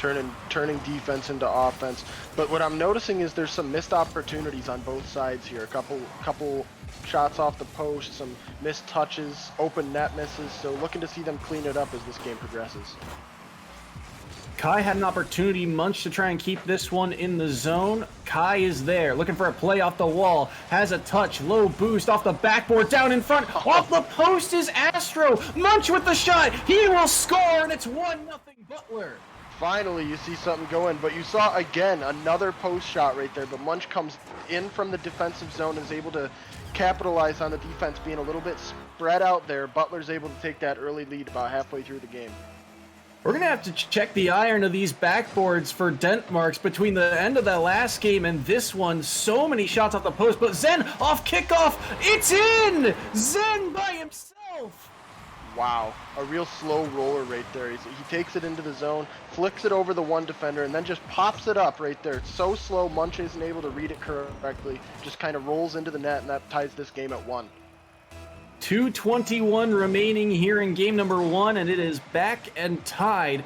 turning defense into offense. But what I'm noticing is there's some missed opportunities on both sides here. A couple shots off the post, some missed touches, open net misses. So looking to see them clean it up as this game progresses. Kai had an opportunity, Munch, to try and keep this one in the zone. Kai is there, looking for a play off the wall. Has a touch, low boost off the backboard, down in front. Off the post is Astro. Munch with the shot. He will score, and it's 1-0 Butler. Finally, you see something going, but you saw, again, another post shot right there. But Munch comes in from the defensive zone and is able to capitalize on the defense being a little bit spread out there. Butler's able to take that early lead about halfway through the game. We're going to have to check the iron of these backboards for dent marks between the end of that last game and this one. So many shots off the post, but Zen off kickoff. It's in! Zen by himself! Wow, a real slow roller right there. He takes it into the zone, flicks it over the one defender, and then just pops it up right there. It's so slow, Munch isn't able to read it correctly. Just kind of rolls into the net, and that ties this game at 1. 2:21 remaining here in game number 1, and it is back and tied.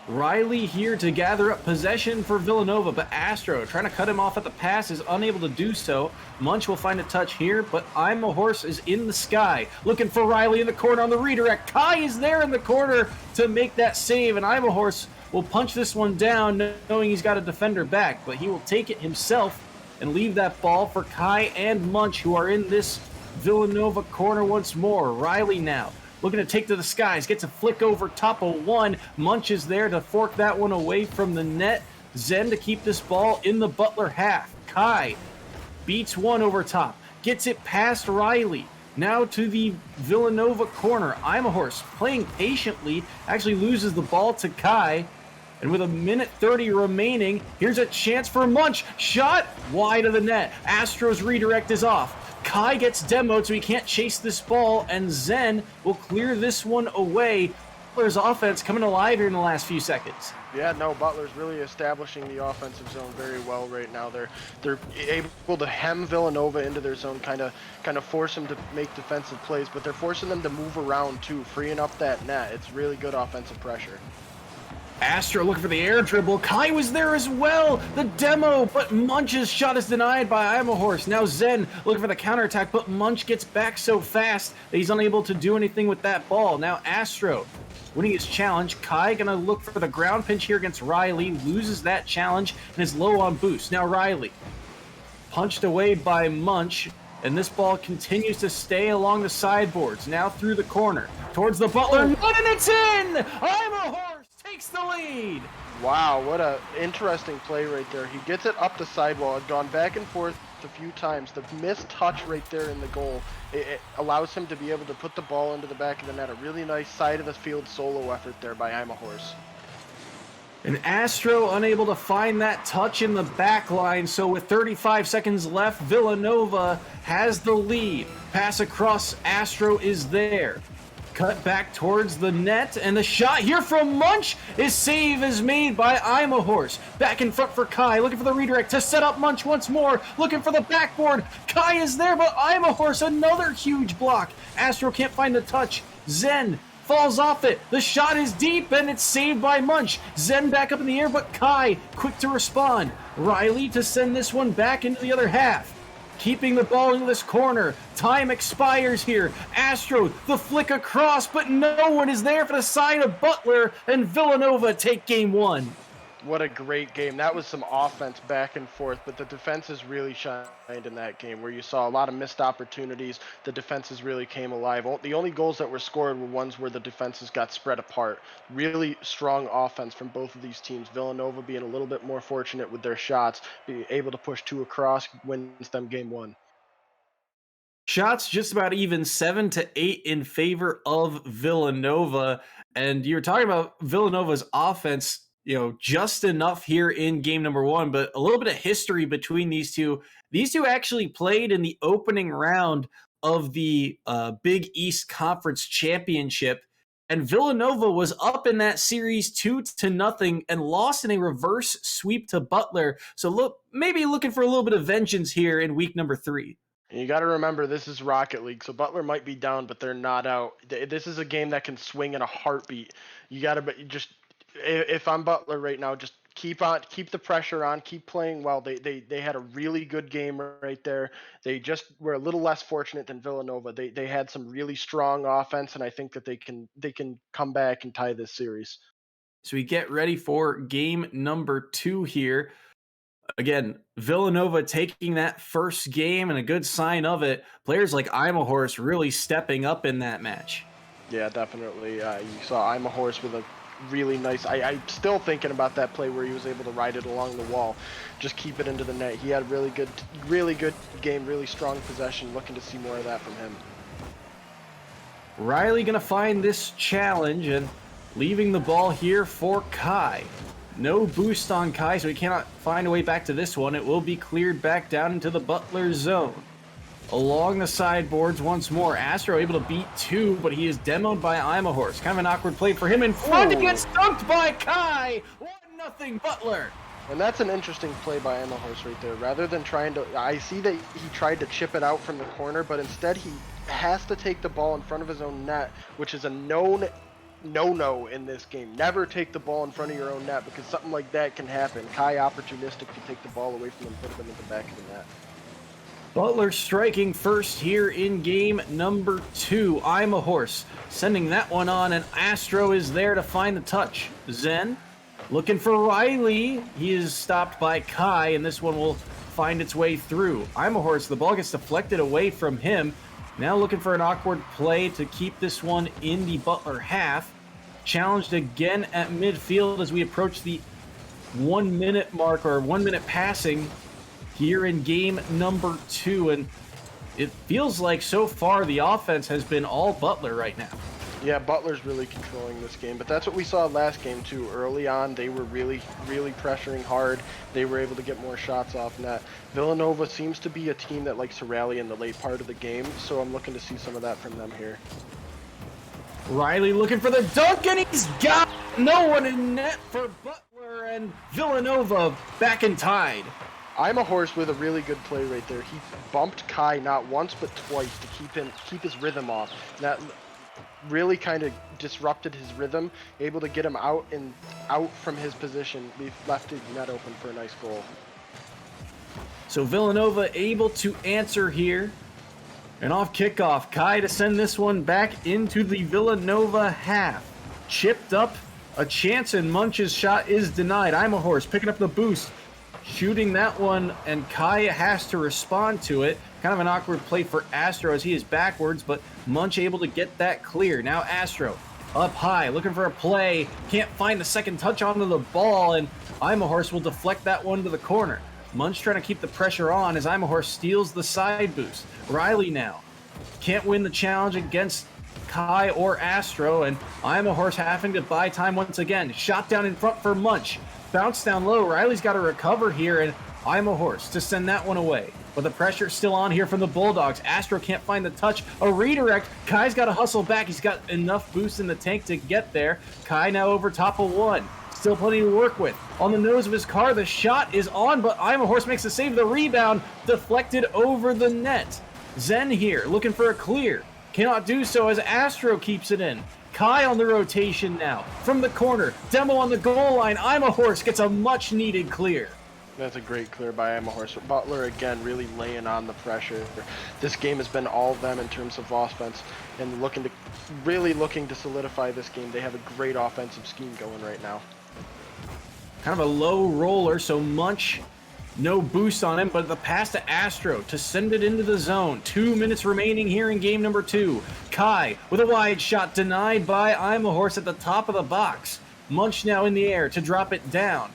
Riley here to gather up possession for Villanova, but Astro trying to cut him off at the pass is unable to do so. Munch will find a touch here, but I'm a Horse is in the sky, looking for Riley in the corner on the redirect. Kai is there in the corner to make that save, and I'm a Horse will punch this one down, knowing he's got a defender back, but he will take it himself and leave that ball for Kai and Munch, who are in this Villanova corner once more. Riley now looking to take to the skies, gets a flick over top of one. Munch is there to fork that one away from the net. Zen to keep this ball in the Butler half. Kai beats one over top, gets it past Riley. Now to the Villanova corner. I'm a Horse playing patiently, actually loses the ball to Kai. And with 1:30 remaining, here's a chance for Munch. Shot wide of the net. Astro's redirect is off. Kai gets demoed, so he can't chase this ball, and Zen will clear this one away. Butler's offense coming alive here in the last few seconds. Yeah, no, Butler's really establishing the offensive zone very well right now. They're able to hem Villanova into their zone, kind of force them to make defensive plays, but they're forcing them to move around too, freeing up that net. It's really good offensive pressure. Astro looking for the air dribble. Kai was there as well. The demo, but Munch's shot is denied by I'm a Horse. Now Zen looking for the counterattack, but Munch gets back so fast that he's unable to do anything with that ball. Now Astro winning his challenge. Kai gonna look for the ground pinch here against Riley. Loses that challenge and is low on boost. Now Riley punched away by Munch, and this ball continues to stay along the sideboards. Now through the corner towards the Butler, and it's in! I'm a Horse takes the lead. Wow, what a interesting play right there. He gets it up the sidewall. It's gone back and forth a few times. The missed touch right there in the goal, it allows him to be able to put the ball into the back of the net. A really nice side of the field solo effort there by I'm a Horse. And Astro unable to find that touch in the back line, so with 35 seconds left, Villanova has the lead. Pass across, Astro is there. Cut back towards the net, and the shot here from Munch is save is made by I'm a Horse. Back in front for Kai, looking for the redirect to set up Munch once more, looking for the backboard. Kai is there, but I'm a Horse, another huge block. Astro can't find the touch. Zen falls off it. The shot is deep, and it's saved by Munch. Zen back up in the air, but Kai quick to respond. Riley to send this one back into the other half. Keeping the ball in this corner. Time expires here. Astro, the flick across, but no one is there for the side of Butler, and Villanova take game 1. What a great game. That was some offense back and forth, but the defenses really shined in that game where you saw a lot of missed opportunities. The defenses really came alive. The only goals that were scored were ones where the defenses got spread apart. Really strong offense from both of these teams. Villanova being a little bit more fortunate with their shots, being able to push 2 across, wins them game 1. Shots just about even 7-8 in favor of Villanova. And you're talking about Villanova's offense, just enough here in game number 1, but a little bit of history between these two. These two actually played in the opening round of the Big East Conference Championship, and Villanova was up in that series 2-0 and lost in a reverse sweep to Butler. So maybe looking for a little bit of vengeance here in week number 3. And you got to remember, this is Rocket League, so Butler might be down, but they're not out. This is a game that can swing in a heartbeat. You got to just If I'm Butler right now, just keep the pressure on, keep playing well. They had a really good game right there. They just were a little less fortunate than Villanova. They had some really strong offense, and I think that they can come back and tie this series. So we get ready for game number 2 here. Again, Villanova taking that first game and a good sign of it. Players like Imahorst really stepping up in that match. Yeah, definitely. You saw I'm a horse with a really nice. I'm still thinking about that play where he was able to ride it along the wall, just keep it into the net. He had really good game, really strong possession. Looking to see more of that from him. Riley going to find this challenge and leaving the ball here for Kai. No boost on Kai, so he cannot find a way back to this one. It will be cleared back down into the Butler zone. Along the sideboards once more. Astro able to beat 2, but he is demoed by Imahorst. Kind of an awkward play for him in front. He gets dunked by Kai. 1-0 Butler. And that's an interesting play by Emma Horse right there. Rather than trying to, I see that he tried to chip it out from the corner, but instead he has to take the ball in front of his own net, which is a known no in this game. Never take the ball in front of your own net because something like that can happen. Kai opportunistic to take the ball away from him, put him in the back of the net. Butler striking first here in game number 2. Imahorst sending that one on, and Astro is there to find the touch. Zen looking for Riley. He is stopped by Kai, and this one will find its way through. Imahorst, the ball gets deflected away from him. Now looking for an awkward play to keep this one in the Butler half. Challenged again at midfield as we approach the 1 minute mark, or 1 minute passing here in game number 2, and it feels like so far the offense has been all Butler right now. Yeah, Butler's really controlling this game, but that's what we saw last game too. Early on, they were really pressuring hard. They were able to get more shots off net. Villanova seems to be a team that likes to rally in the late part of the game, so I'm looking to see some of that from them here. Riley looking for the dunk, and he's got no one in net for Butler, and Villanova back and tied. I'm a horse with a really good play right there. He bumped Kai not once but twice to keep his rhythm off. And that really kind of disrupted his rhythm, able to get him out from his position. Left his net open for a nice goal. So Villanova able to answer here. And off kickoff, Kai to send this one back into the Villanova half. Chipped up, a chance, and Munch's shot is denied. Imahorst picking up the boost, shooting that one, and Kai has to respond to it. Kind of an awkward play for Astro as he is backwards, but Munch able to get that clear. Now Astro up high, looking for a play. Can't find the second touch onto the ball, and Imahorst will deflect that one to the corner. Munch trying to keep the pressure on as Imahorst steals the side boost. Riley now can't win the challenge against Kai or Astro, and Imahorst having to buy time once again. Shot down in front for Munch. Bounce down low. Riley's got to recover here, and Imahorst to send that one away. But the pressure still on here from the Bulldogs. Astro can't find the touch. A redirect. Kai's got to hustle back. He's got enough boost in the tank to get there. Kai now over top of one. Still plenty to work with. On the nose of his car, the shot is on, but Imahorst makes the save. The rebound deflected over the net. Zen here looking for a clear. Cannot do so as Astro keeps it in. Kai on the rotation now. From the corner. Demo on the goal line. Imahorst gets a much needed clear. That's a great clear by Imahorst. Butler again really laying on the pressure. This game has been all of them in terms of offense, and looking to solidify this game. They have a great offensive scheme going right now. Kind of a low roller, so Munch, no boost on him, but the pass to Astro to send it into the zone. 2 minutes remaining here in game number 2. Kai with a wide shot denied by Imahorst at the top of the box. Munch now in the air to drop it down.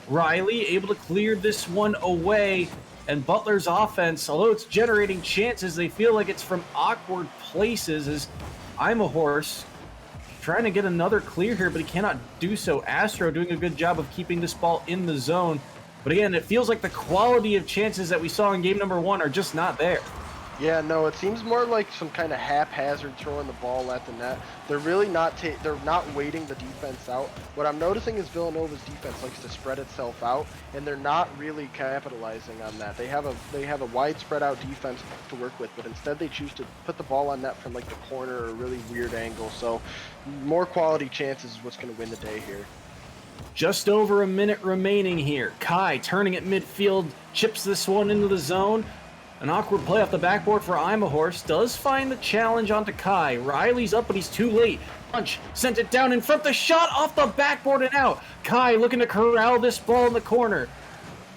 Riley able to clear this one away, and Butler's offense, although it's generating chances, they feel like it's from awkward places as Imahorst trying to get another clear here, but he cannot do so. Astro doing a good job of keeping this ball in the zone. But again, it feels like the quality of chances that we saw in game number 1 are just not there. Yeah, no, it seems more like some kind of haphazard throwing the ball at the net. They're really not they're not waiting the defense out. What I'm noticing is Villanova's defense likes to spread itself out, and they're not really capitalizing on that. They have a wide spread out defense to work with, but instead they choose to put the ball on net from like the corner or a really weird angle. So more quality chances is what's going to win the day here. Just over a minute remaining here. Kai turning at midfield, chips this one into the zone. An awkward play off the backboard for Imahorse. Does find the challenge onto Kai. Riley's up, but he's too late. Punch sent it down in front. The shot off the backboard and out. Kai looking to corral this ball in the corner.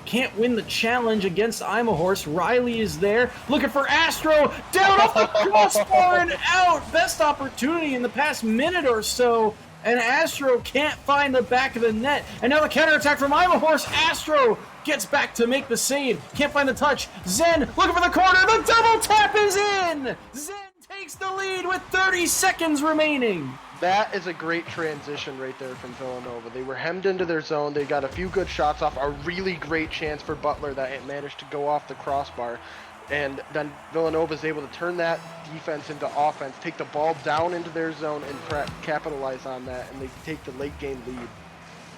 Can't win the challenge against Imahorse. Riley is there, looking for Astro. Down off the crossbar and out. Best opportunity in the past minute or so. And Astro can't find the back of the net. And now the counterattack from Imahorse. Astro gets back to make the save. Can't find the touch. Zen looking for the corner. The double tap is in. Zen takes the lead with 30 seconds remaining. That is a great transition right there from Villanova. They were hemmed into their zone. They got a few good shots off. A really great chance for Butler that it managed to go off the crossbar. And then Villanova is able to turn that defense into offense, take the ball down into their zone, and capitalize on that, and they take the late game lead.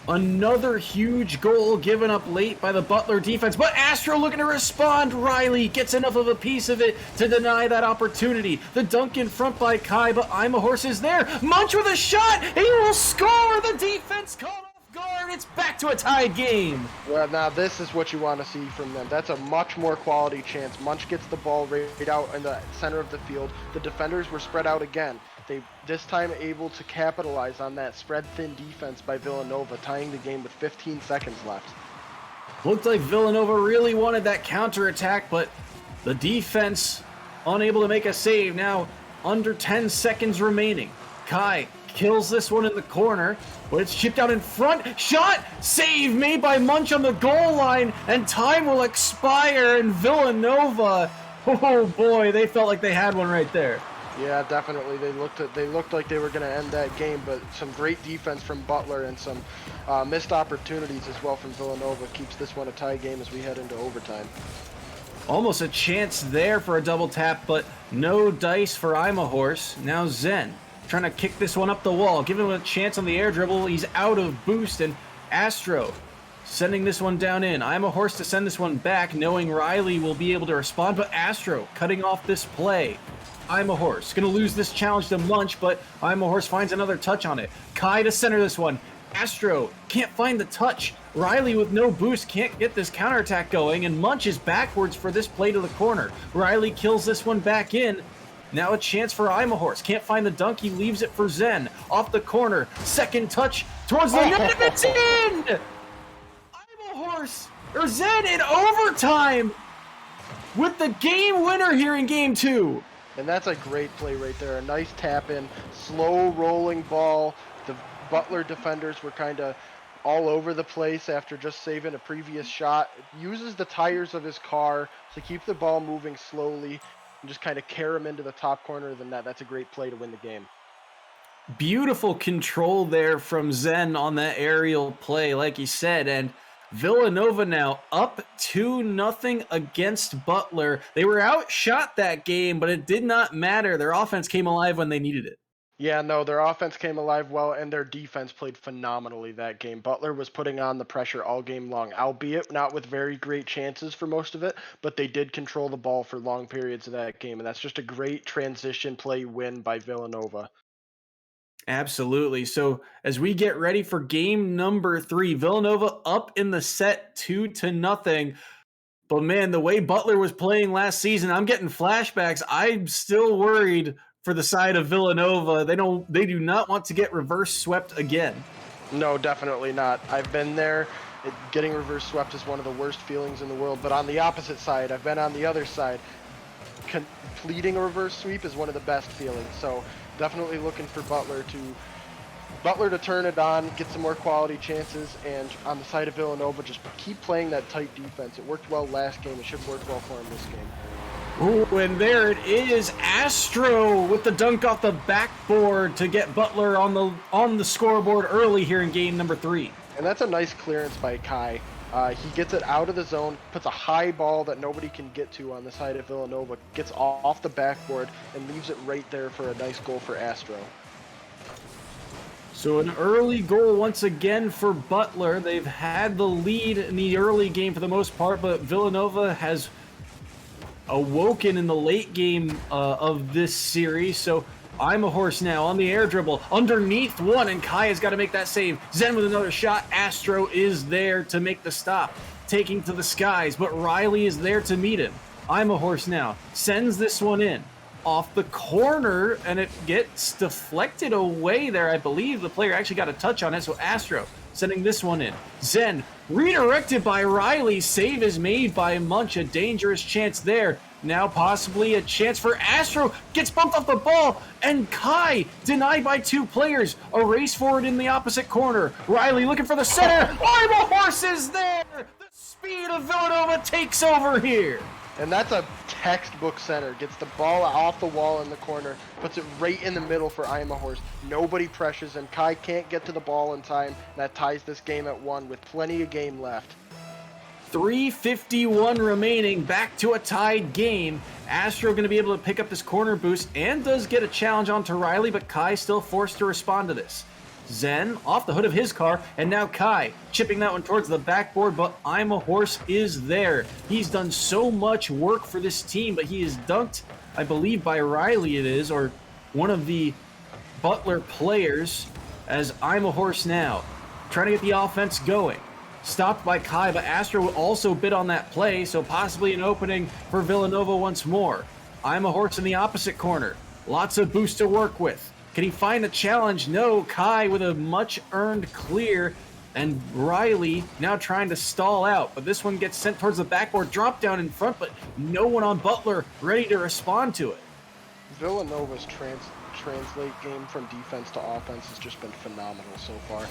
Another huge goal given up late by the Butler defense, but Astro looking to respond. Riley gets enough of a piece of it to deny that opportunity. The dunk in front by Kai, but Imahorse is there. Munch with a shot. He will score. The defense caught off guard. It's back to a tied game. Well, now this is what you want to see from them. That's a much more quality chance. Munch gets the ball right out in the center of the field. The defenders were spread out again. They this time able to capitalize on that spread thin defense by Villanova, tying the game with 15 seconds left. Looked like Villanova really wanted that counterattack, but the defense unable to make a save. Now under 10 seconds remaining. Kai kills this one in the corner, but it's chipped out in front. Shot! Save made by Munch on the goal line, and time will expire, and Villanova, oh boy, they felt like they had one right there. Yeah, definitely. They looked like they were going to end that game, but some great defense from Butler and some missed opportunities as well from Villanova keeps this one a tie game as we head into overtime. Almost a chance there for a double tap, but no dice for Imahorse. Now Zen trying to kick this one up the wall, give him a chance on the air dribble. He's out of boost, and Astro sending this one down in. Imahorse to send this one back, knowing Riley will be able to respond, but Astro cutting off this play. Imahorse gonna lose this challenge to Munch, but Imahorse finds another touch on it. Kai to center this one. Astro can't find the touch. Riley with no boost can't get this counterattack going, and Munch is backwards for this play to the corner. Riley kills this one back in. Now a chance for Imahorse. Can't find the dunk. He leaves it for Zen. Off the corner. Second touch towards the net. It's in! Imahorse, or Zen in overtime with the game winner here in game 2. And that's a great play right there. A nice tap in, slow rolling ball. The Butler defenders were kind of all over the place after just saving a previous shot. Uses the tires of his car to keep the ball moving slowly and just kind of carry him into the top corner of the net. That's a great play to win the game. Beautiful control there from Zen on that aerial play, like you said, and Villanova now up 2-0 against Butler. They were outshot that game, but it did not matter. Their offense came alive when they needed it. Yeah, no, their offense came alive well, and their defense played phenomenally that game. Butler was putting on the pressure all game long, albeit not with very great chances for most of it, but they did control the ball for long periods of that game, and that's just a great transition play win by Villanova. Absolutely. So as we get ready for game number 3, Villanova up in the set 2-0. But man, the way Butler was playing last season, I'm getting flashbacks. I'm still worried for the side of Villanova. They do not want to get reverse swept again. No, definitely not. I've been there. Getting reverse swept is one of the worst feelings in the world. But on the opposite side, I've been on the other side. Completing a reverse sweep is one of the best feelings. So definitely looking for Butler to turn it on, get some more quality chances, and on the side of Villanova, just keep playing that tight defense. It worked well last game. It should work well for him this game. Ooh, and there it is, Astro with the dunk off the backboard to get Butler on the scoreboard early here in game number 3. And that's a nice clearance by Kai. He gets it out of the zone, puts a high ball that nobody can get to on the side of Villanova, gets off the backboard, and leaves it right there for a nice goal for Astro. So an early goal once again for Butler. They've had the lead in the early game for the most part, but Villanova has awoken in the late game of this series. So I'm a Horse now on the air dribble, underneath one, and Kai has got to make that save. Zen with another shot. Astro is there to make the stop, taking to the skies, but Riley is there to meet him. I'm a Horse now sends this one in off the corner, and it gets deflected away there. I believe the player actually got a touch on it, so Astro sending this one in. Zen redirected by Riley. Save is made by Munch. A dangerous chance there. Now possibly a chance for Astro. Gets bumped off the ball, and Kai denied by 2 players. A race forward in the opposite corner. Riley looking for the center. I'm a Horse is there. The speed of Villanova takes over here. And that's a textbook center. Gets the ball off the wall in the corner, puts it right in the middle for I'm a Horse. Nobody pressures him. Kai can't get to the ball in time. That ties this game at 1 with plenty of game left. 3:51 remaining, back to a tied game. Astro going to be able to pick up this corner boost and does get a challenge onto Riley, but Kai still forced to respond to this. Zen off the hood of his car, and now Kai chipping that one towards the backboard, but I'm a Horse is there. He's done so much work for this team, but he is dunked, I believe by Riley it is, or one of the Butler players, as I'm a Horse now. Trying to get the offense going. Stopped by Kai, but Astro also bid on that play, so possibly an opening for Villanova once more. I'm a Horse in the opposite corner. Lots of boost to work with. Can he find the challenge? No. Kai with a much-earned clear, and Riley now trying to stall out. But this one gets sent towards the backboard, drop down in front, but no one on Butler ready to respond to it. Villanova's translate game from defense to offense has just been phenomenal so far.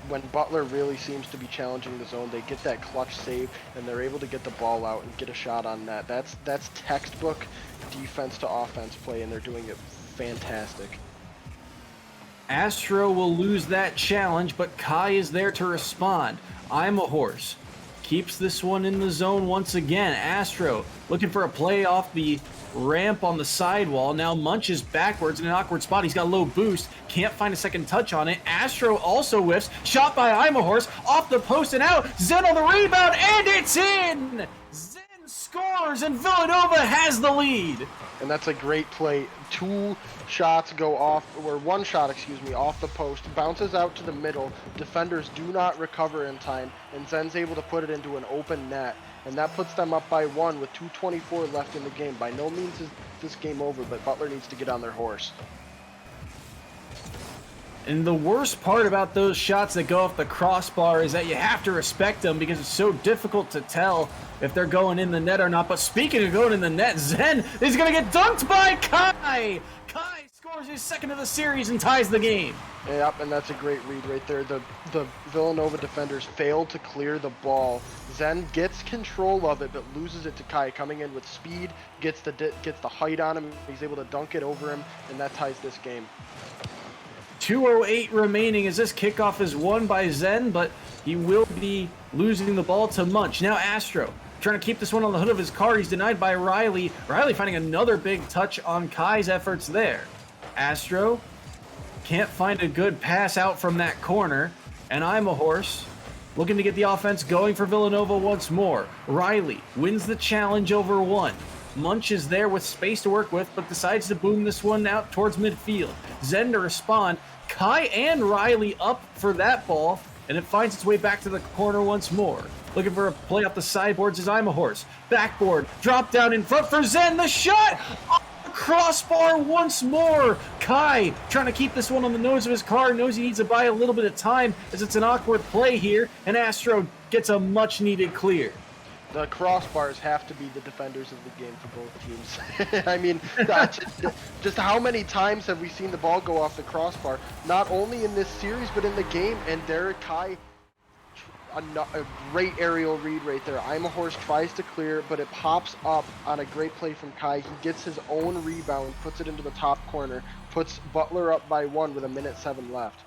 When Butler really seems to be challenging the zone, they get that clutch save, and they're able to get the ball out and get a shot on net. That's textbook defense to offense play, and they're doing it fantastic. Astro will lose that challenge, but Kai is there to respond. I'm a Horse keeps this one in the zone once again. Astro looking for a play off the ramp on the sidewall. Now Munch is backwards in an awkward spot. He's got a low boost. Can't find a second touch on it. Astro also whiffs. Shot by I'm a Horse. Off the post and out. Zen on the rebound, and it's in! Zen scores, and Villanova has the lead. And that's a great play. 2 shots go off, or 1 shot, off the post. Bounces out to the middle. Defenders do not recover in time, and Zen's able to put it into an open net. And that puts them up by 1 with 2:24 left in the game. By no means is this game over, but Butler needs to get on their horse. And the worst part about those shots that go off the crossbar is that you have to respect them because it's so difficult to tell if they're going in the net or not. But speaking of going in the net, Zen is going to get dunked by Kai. Kai scores his second of the series and ties the game. Yep, and that's a great read right there. The Villanova defenders failed to clear the ball. Zen gets control of it, but loses it to Kai, coming in with speed, gets the height on him. He's able to dunk it over him, and that ties this game. 2:08 remaining as this kickoff is won by Zen, but he will be losing the ball to Munch. Now Astro trying to keep this one on the hood of his car. He's denied by Riley. Riley finding another big touch on Kai's efforts there. Astro can't find a good pass out from that corner, and I'm a Horse looking to get the offense going for Villanova once more. Riley wins the challenge over 1. Munch is there with space to work with, but decides to boom this one out towards midfield. Zen to respond. Kai and Riley up for that ball, and it finds its way back to the corner once more. Looking for a play off the sideboards as I'm a Horse. Backboard, drop down in front for Zen. The shot! Off the crossbar once more. Kai trying to keep this one on the nose of his car. Knows he needs to buy a little bit of time as it's an awkward play here, and Astro gets a much-needed clear. The crossbars have to be the defenders of the game for both teams. I mean, just how many times have we seen the ball go off the crossbar? Not only in this series, but in the game. And there, Kai, a great aerial read right there. I'm a Horse tries to clear, but it pops up on a great play from Kai. He gets his own rebound, puts it into the top corner, puts Butler up by 1 with 1:07 left.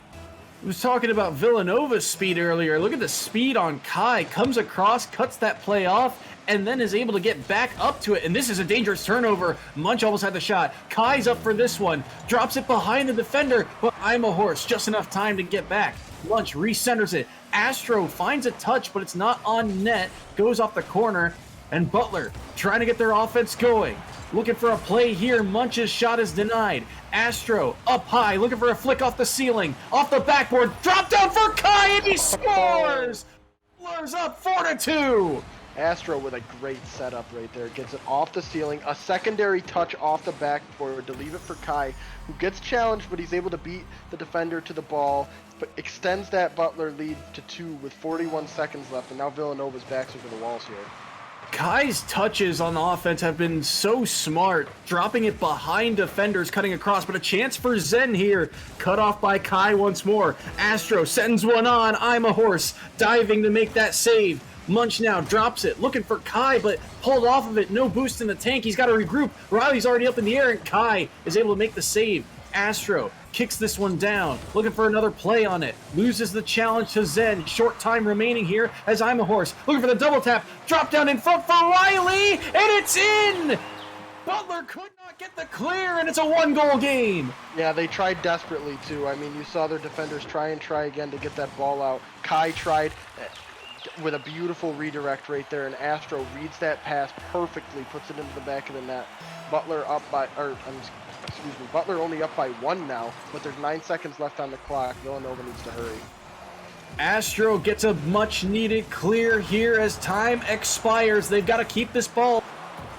I was talking about Villanova's speed earlier. Look at the speed on Kai. Comes across, cuts that play off, and then is able to get back up to it. And this is a dangerous turnover. Munch almost had the shot. Kai's up for this one. Drops it behind the defender, but I'm a Horse. Just enough time to get back. Munch recenters it. Astro finds a touch, but it's not on net. Goes off the corner. and Butler trying to get their offense going. Looking for a play here. Munch's shot is denied. Astro up high, looking for a flick off the ceiling, off the backboard, drop down for Kai, and he scores! Butler's up 4-2. Astro with a great setup right there. Gets it off the ceiling. A secondary touch off the backboard to leave it for Kai, who gets challenged, but he's able to beat the defender to the ball. But extends that Butler lead to 2 with 41 seconds left, and now Villanova's backs are to the walls here. Kai's touches on the offense have been so smart, dropping it behind defenders, cutting across, but a chance for Zen here. Cut off by Kai once more. Astro sends one on. I'm a horse, diving to make that save. Munch now drops it, looking for Kai, but pulled off of it. No boost in the tank. He's got to regroup. Riley's already up in the air, and Kai is able to make the save. Astro kicks this one down, looking for another play on it. Loses the challenge to Zen. Short time remaining here as I'm a horse. Looking for the double tap. Drop down in front for Riley, and it's in! Butler could not get the clear, and it's a 1-goal game. Yeah, they tried desperately too. I mean, you saw their defenders try again to get that ball out. Kai tried with a beautiful redirect right there, and Astro reads that pass perfectly, puts it into the back of the net. Butler only up by 1 now, but there's 9 seconds left on the clock. Villanova needs to hurry. Astro gets a much-needed clear here as time expires. They've got to keep this ball.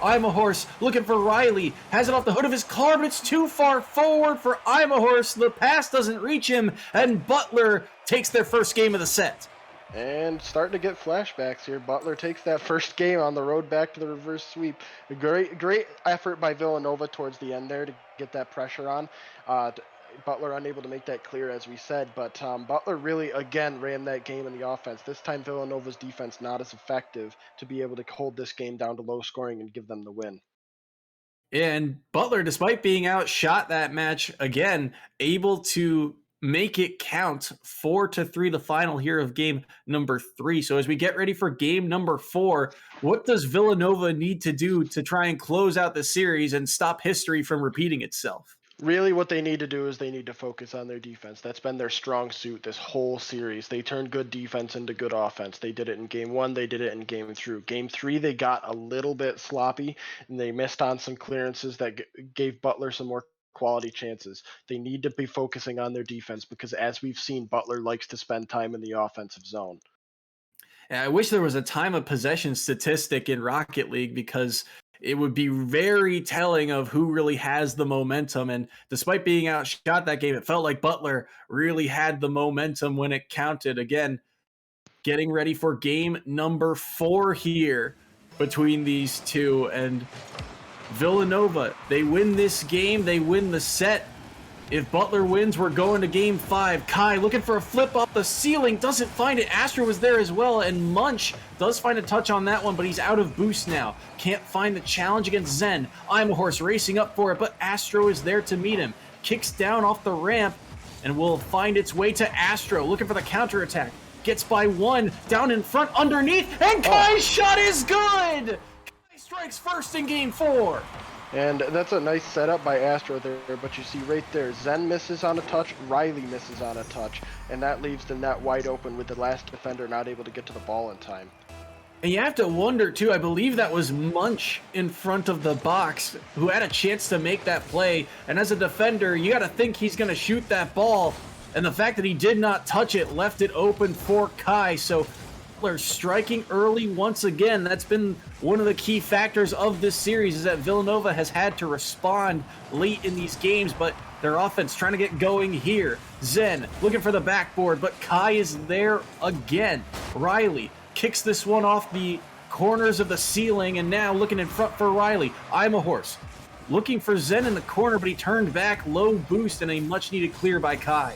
I'm a horse looking for Riley. Has it off the hood of his car, but it's too far forward for I'm a horse. The pass doesn't reach him, and Butler takes their first game of the set. And starting to get flashbacks here. Butler takes that first game on the road back to the reverse sweep. A great effort by Villanova towards the end there to get that pressure on. Butler unable to make that clear, as we said, but Butler really, again, ran that game in the offense. This time, Villanova's defense not as effective to be able to hold this game down to low scoring and give them the win. And Butler, despite being outshot that match, again, able to make it count. 4-3 the final here of game number 3. So as we get ready for game number 4, what does Villanova need to do to try and close out the series and stop history from repeating itself? Really what they need to do is they need to focus on their defense. That's been their strong suit this whole series. They turned good defense into good offense. They did it in game 1. They did it in game 3. Game 3, they got a little bit sloppy, and they missed on some clearances that gave Butler some more quality chances. They need to be focusing on their defense because, as we've seen, Butler likes to spend time in the offensive zone. And I wish there was a time of possession statistic in Rocket League, because it would be very telling of who really has the momentum. And despite being outshot that game, it felt like Butler really had the momentum when it counted. Again, getting ready for game number 4 here between these two. And Villanova, they win this game, they win the set. If Butler wins, we're going to game 5. Kai looking for a flip off the ceiling, doesn't find it. Astro was there as well, and Munch does find a touch on that one, but he's out of boost now. Can't find the challenge against Zen. I'm a horse racing up for it, but Astro is there to meet him. Kicks down off the ramp, and will find its way to Astro, looking for the counterattack. Gets by 1, down in front, underneath, and Kai's shot is good! Kai strikes first in game 4. And that's a nice setup by Astro there, but you see right there, Zen misses on a touch, Riley misses on a touch, and that leaves the net wide open with the last defender not able to get to the ball in time. And you have to wonder, too, I believe that was Munch in front of the box who had a chance to make that play, and as a defender, you got to think he's going to shoot that ball, and the fact that he did not touch it left it open for Kai. So Butler striking early once again. That's been one of the key factors of this series, is that Villanova has had to respond late in these games, but their offense trying to get going here. Zen looking for the backboard, but Kai is there again. Riley kicks this one off the corners of the ceiling, and now looking in front for Riley. I'm a horse looking for Zen in the corner, but he turned back. Low boost and a much needed clear by Kai.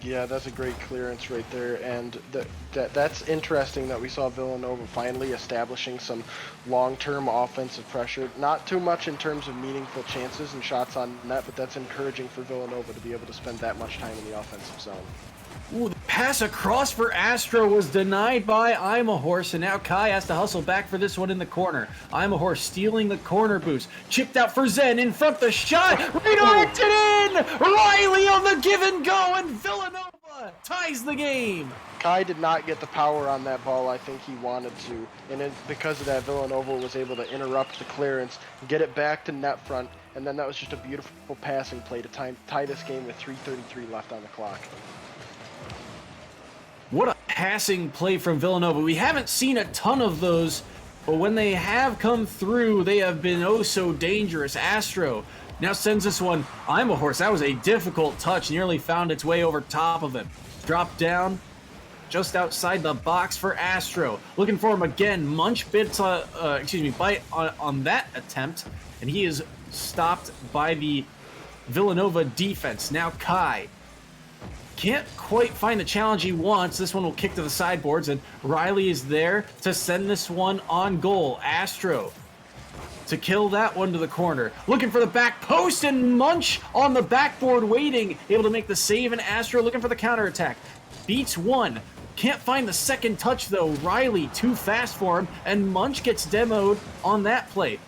Yeah, that's a great clearance right there, and that's interesting that we saw Villanova finally establishing some long-term offensive pressure. Not too much in terms of meaningful chances and shots on net, but that's encouraging for Villanova to be able to spend that much time in the offensive zone. Ooh, the pass across for Astro was denied by I'm a horse, and now Kai has to hustle back for this one in the corner. I'm a horse stealing the corner boost. Chipped out for Zen, in front the shot, redirected in! Riley on the give and go, and Villanova ties the game. Kai did not get the power on that ball I think he wanted to, and because of that, Villanova was able to interrupt the clearance, get it back to net front, and then that was just a beautiful passing play to tie this game with 3:33 left on the clock. What a passing play from Villanova. We haven't seen a ton of those, but when they have come through, they have been oh so dangerous. Astro now sends this one. I'm a horse. That was a difficult touch. Nearly found its way over top of him. Dropped down just outside the box for Astro. Looking for him again. Munch bite on that attempt, and he is stopped by the Villanova defense. Now Kai can't quite find the challenge he wants. This one will kick to the sideboards, and Riley is there to send this one on goal. Astro to kill that one to the corner. Looking for the back post, and Munch on the backboard waiting. Able to make the save, and Astro looking for the counterattack. Beats one. Can't find the second touch, though. Riley too fast for him, and Munch gets demoed on that play.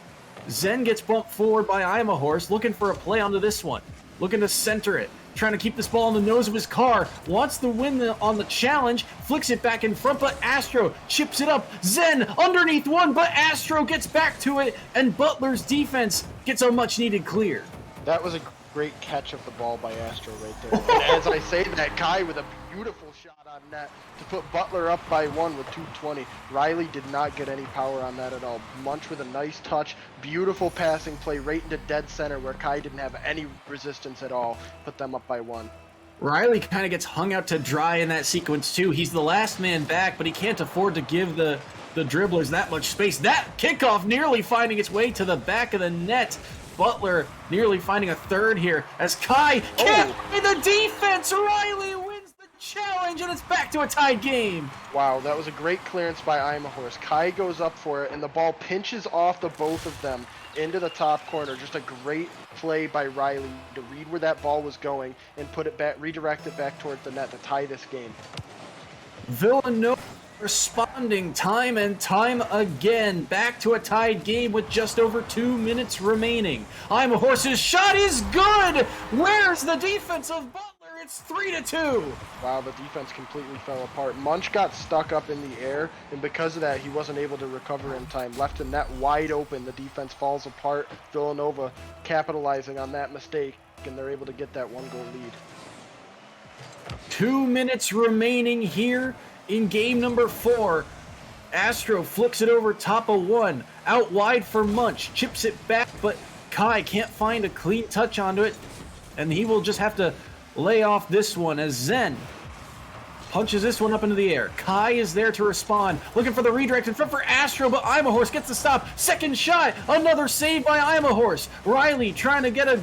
Zen gets bumped forward by I'm a Horse, looking for a play onto this one. Looking to center it. Trying to keep this ball on the nose of his car. Wants the win on the challenge. Flicks it back in front, but Astro chips it up. Zen underneath one, but Astro gets back to it, and Butler's defense gets a much-needed clear. That was a great catch of the ball by Astro right there. And as I say that, Kai with a beautiful shot on net to put Butler up by one with 2:20. Riley did not get any power on that at all. Munch with a nice touch, beautiful passing play right into dead center where Kai didn't have any resistance at all. Put them up by one. Riley kind of gets hung out to dry in that sequence too. He's the last man back, but he can't afford to give the dribblers that much space. That kickoff nearly finding its way to the back of the net. Butler nearly finding a third here as Kai can't find the defense. Riley wins the challenge, and it's back to a tied game. Wow, that was a great clearance by I'm a Horse. Kai goes up for it, and the ball pinches off the both of them into the top corner. Just a great play by Riley to read where that ball was going and put it back, redirect it back towards the net to tie this game. Villanova responding time and time again. Back to a tied game with just over 2 minutes remaining. I'm a Horse's shot is good. Where's the defense of Butler? It's 3-2. Wow, the defense completely fell apart. Munch got stuck up in the air, and because of that, he wasn't able to recover in time. Left the net wide open. The defense falls apart. Villanova capitalizing on that mistake, and they're able to get that 1-goal lead. 2 minutes remaining here in game number 4. Astro flicks it over top of one. Out wide for Munch. Chips it back, but Kai can't find a clean touch onto it, and he will just have to lay off this one as Zen punches this one up into the air. Kai is there to respond. Looking for the redirect in front for Astro, but I'm a Horse gets the stop. Second shot. Another save by I'm a Horse. Riley trying to get a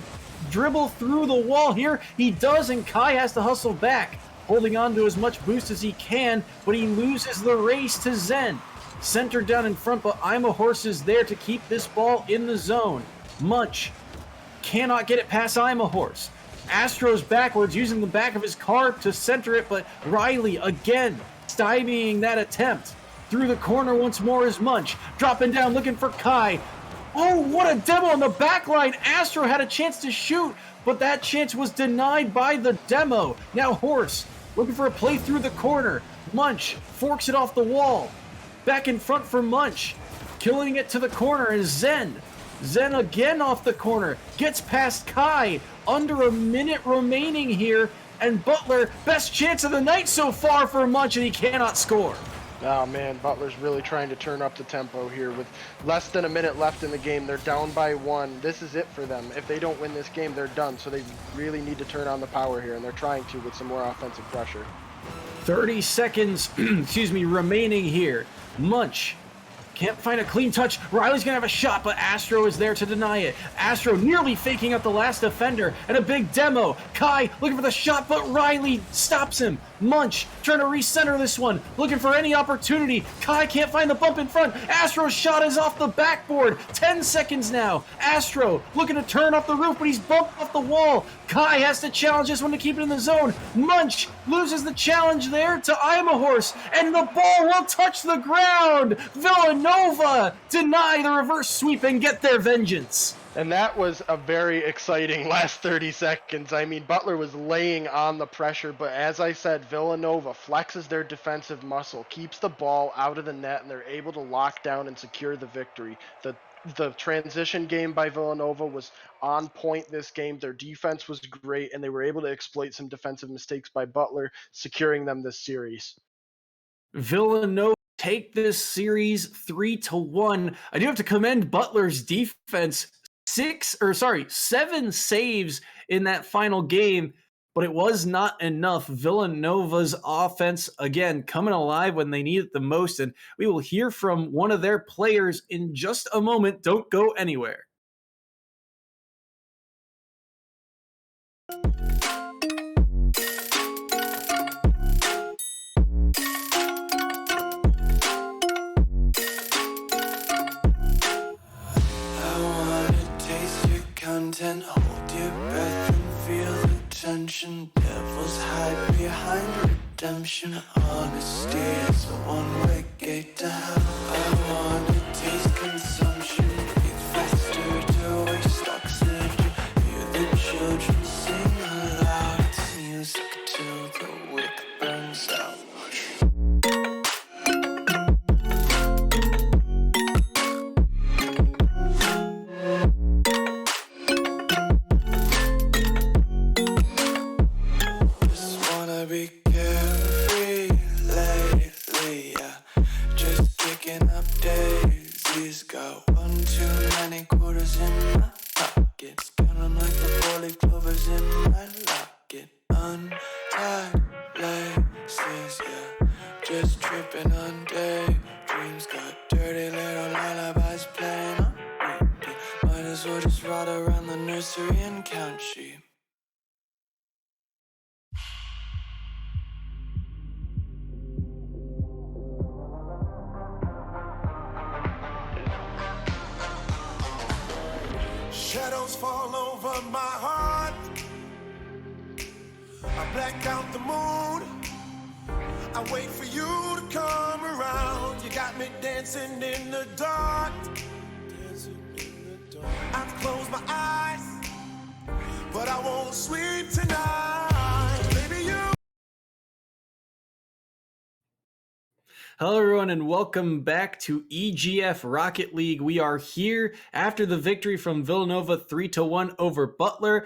dribble through the wall here. He does, and Kai has to hustle back, holding on to as much boost as he can, but he loses the race to Zen. Centered down in front, but I'm a Horse is there to keep this ball in the zone. Munch cannot get it past I'm a Horse. Astro's backwards, using the back of his car to center it, but Riley again stymieing that attempt. Through the corner once more is Munch, dropping down, looking for Kai. Oh, what a demo on the back line. Astro had a chance to shoot, but that chance was denied by the demo. Now Horse looking for a play through the corner. Munch forks it off the wall. Back in front for Munch. Killing it to the corner is Zen. Zen again off the corner. Gets past Kai. Under a minute remaining here. And Butler, best chance of the night so far for Munch, and he cannot score. Oh man, Butler's really trying to turn up the tempo here. With less than a minute left in the game, they're down by one. This is it for them. If they don't win this game, they're done. So they really need to turn on the power here, and they're trying to with some more offensive pressure. 30 seconds, remaining here. Munch can't find a clean touch. Riley's gonna have a shot, but Astro is there to deny it. Astro nearly faking out the last defender, and a big demo. Kai looking for the shot, but Riley stops him. Munch trying to recenter this one, looking for any opportunity. Kai can't find the bump in front. Astro's shot is off the backboard. 10 seconds now. Astro looking to turn off the roof, but he's bumped off the wall. Kai has to challenge this one to keep it in the zone. Munch loses the challenge there to I'm a Horse, and the ball will touch the ground. Villanova deny the reverse sweep and get their vengeance. And that was a very exciting last 30 seconds. I mean, Butler was laying on the pressure, but as I said, Villanova flexes their defensive muscle, keeps the ball out of the net, and they're able to lock down and secure the victory. The transition game by Villanova was on point this game. Their defense was great, and they were able to exploit some defensive mistakes by Butler, securing them this series. Villanova take this series 3-1. I do have to commend Butler's defense. 7 saves in that final game, but it was not enough. Villanova's offense, again, coming alive when they need it the most, and we will hear from one of their players in just a moment. Don't go anywhere. Content, hold your breath and feel the tension. Devils hide behind redemption. Honesty is a one-way gate to hell. I wanna taste consumption. Breathe faster to waste oxygen. Hear the children sing aloud. It's music till the wick burns out. Shadows fall over my heart. I black out the moon. I wait for you to come around. You got me dancing in the dark. I've closed my eyes, but I won't sleep tonight. Baby, you. Hello, everyone, and welcome back to EGF Rocket League. We are here after the victory from Villanova 3-1 over Butler.